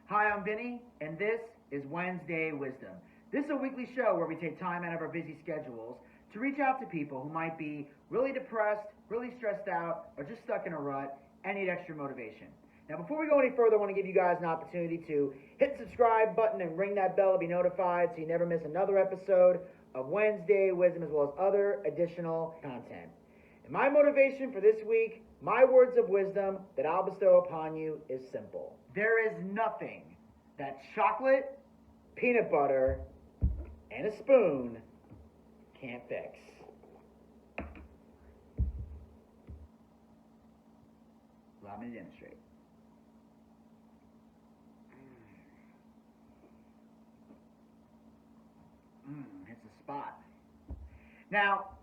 Hi, I'm Vinny, and this is Wednesday Wisdom. This is a weekly show where we take time out of our busy schedules to reach out to people who might be really depressed, really stressed out, or just stuck in a rut and need extra motivation. Now, before we go any further, I want to give you guys an opportunity to hit the subscribe button and ring that bell to be notified so you never miss another episode of Wednesday Wisdom as well as other additional content. And my motivation for this week, my words of wisdom that I'll bestow upon you is simple. There is nothing that chocolate, peanut butter, and a spoon can't fix. Allow me to demonstrate. Hits the spot. Now,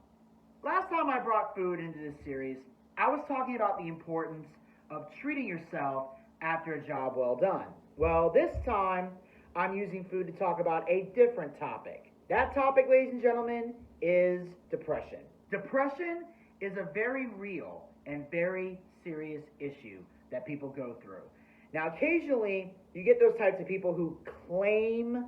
last time I brought food into this series, I was talking about the importance of treating yourself after a job well done. Well, this time, I'm using food to talk about a different topic. That topic, ladies and gentlemen, is depression. Depression is a very real and very serious issue that people go through. Now, occasionally, you get those types of people who claim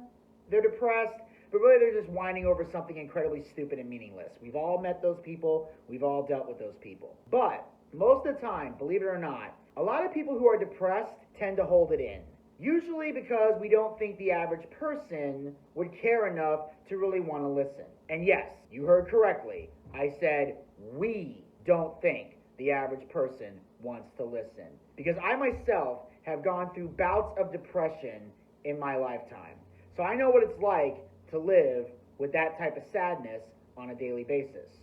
they're depressed, but really they're just whining over something incredibly stupid and meaningless. We've all met those people. We've all dealt with those people. But most of the time, believe it or not, a lot of people who are depressed tend to hold it in. Usually because we don't think the average person would care enough to really want to listen. And yes, you heard correctly. I said we don't think the average person wants to listen. Because I myself have gone through bouts of depression in my lifetime. So I know what it's like to live with that type of sadness on a daily basis.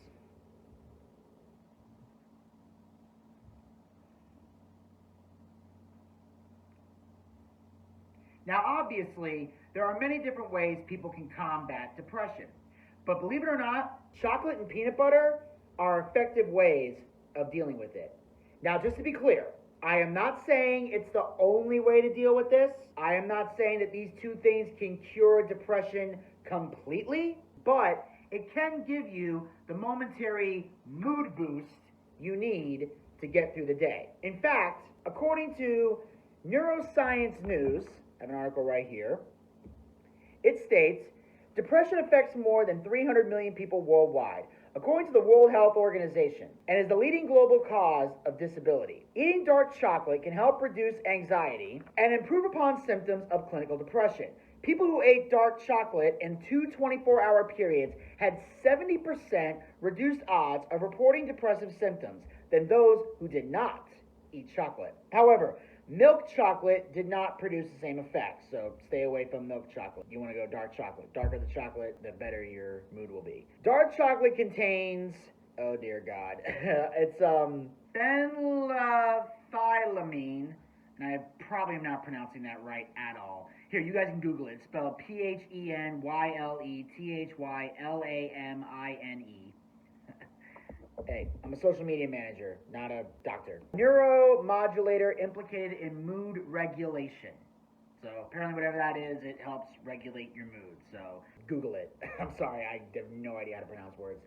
Now, obviously, there are many different ways people can combat depression. But believe it or not, chocolate and peanut butter are effective ways of dealing with it. Now, just to be clear, I am not saying it's the only way to deal with this. I am not saying that these two things can cure depression completely, but it can give you the momentary mood boost you need to get through the day. In fact, according to Neuroscience News, I have an article right here, it states, depression affects more than 300 million people worldwide, according to the World Health Organization, and is the leading global cause of disability. Eating dark chocolate can help reduce anxiety and improve upon symptoms of clinical depression. People who ate dark chocolate in 2 24-hour periods had 70% reduced odds of reporting depressive symptoms than those who did not eat chocolate. However, milk chocolate did not produce the same effect, so stay away from milk chocolate. You want to go dark chocolate. Darker the chocolate, the better your mood will be. Dark chocolate contains, oh dear God, it's phenethylamine, and I probably am not pronouncing that right at all. Here, you guys can Google it. It's spelled PHENYLETHYLAMINE. Hey, I'm a social media manager, not a doctor. Neuromodulator implicated in mood regulation. So apparently whatever that is, it helps regulate your mood. So Google it. I'm sorry, I have no idea how to pronounce words.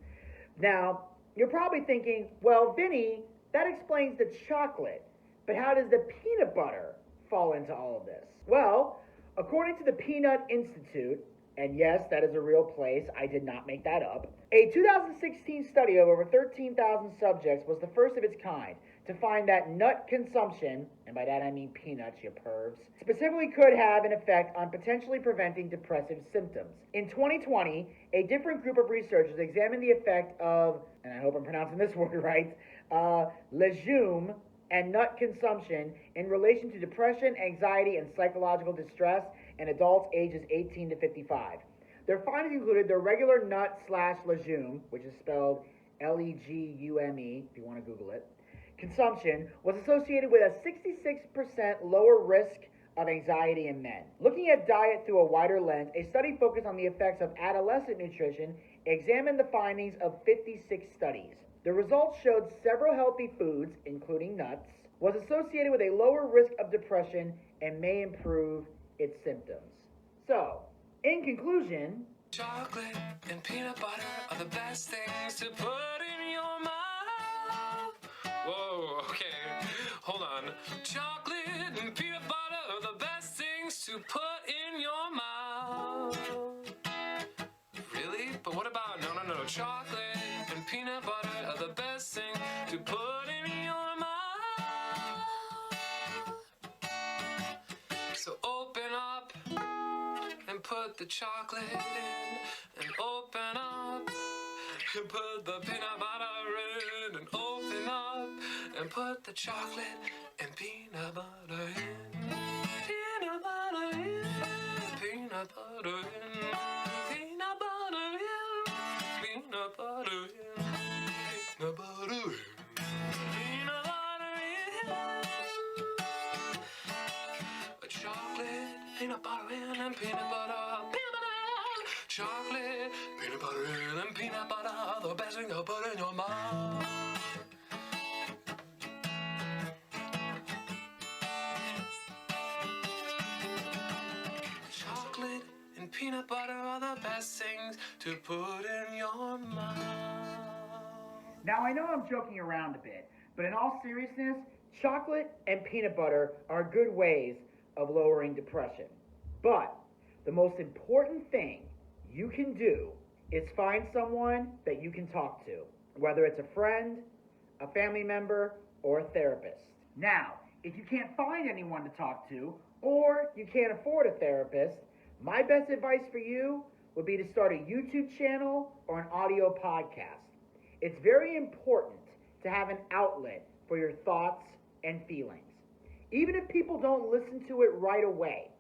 Now, you're probably thinking, well, Vinny, that explains the chocolate. But how does the peanut butter fall into all of this? Well, according to the Peanut Institute, and yes, that is a real place, I did not make that up, a 2016 study of over 13,000 subjects was the first of its kind to find that nut consumption, and by that I mean peanuts, you pervs, specifically could have an effect on potentially preventing depressive symptoms. In 2020, a different group of researchers examined the effect of, and I hope I'm pronouncing this word right, legume and nut consumption in relation to depression, anxiety, and psychological distress in adults ages 18 to 55. Their findings included the regular nut/legume, which is spelled legume, if you want to Google it, consumption was associated with a 66% lower risk of anxiety in men. Looking at diet through a wider lens, a study focused on the effects of adolescent nutrition examined the findings of 56 studies. The results showed several healthy foods, including nuts, was associated with a lower risk of depression and may improve its symptoms. So, in conclusion, chocolate and peanut butter are the best things to put in your mouth. Whoa, okay, hold on. Chocolate and peanut butter are the best things to put in your mouth. Really? But what about no. Chocolate and peanut butter are the best thing to put in your mouth. So open up and put the chocolate in, and open up and put the peanut butter in, and open up and put the chocolate and peanut butter in. Peanut butter in, peanut butter in, peanut butter in, peanut butter in, peanut butter in, peanut butter in. Chocolate, peanut butter in, and peanut butter in. Chocolate, peanut butter in, and peanut butter are the best thing to put in your mouth. Chocolate and peanut butter are the best things to put in your mouth. Now, I know I'm joking around a bit, but in all seriousness, chocolate and peanut butter are good ways of lowering depression. But the most important thing you can do is find someone that you can talk to, whether it's a friend, a family member, or a therapist. Now, if you can't find anyone to talk to, or you can't afford a therapist, my best advice for you would be to start a YouTube channel or an audio podcast. It's very important to have an outlet for your thoughts and feelings. Even if people don't listen to it right away,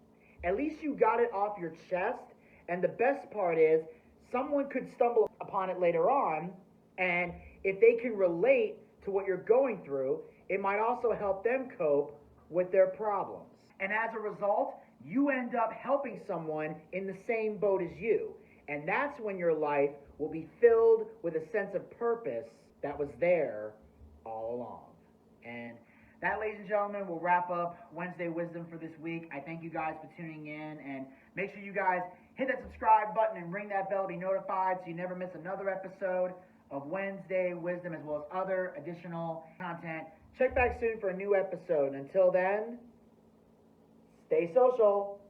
at least you got it off your chest, and the best part is someone could stumble upon it later on, and if they can relate to what you're going through, it might also help them cope with their problems. And as a result, you end up helping someone in the same boat as you. And that's when your life will be filled with a sense of purpose that was there all along. And that, ladies and gentlemen, will wrap up Wednesday Wisdom for this week. I thank you guys for tuning in, and make sure you guys hit that subscribe button and ring that bell to be notified so you never miss another episode of Wednesday Wisdom, as well as other additional content. Check back soon for a new episode. And until then, stay social.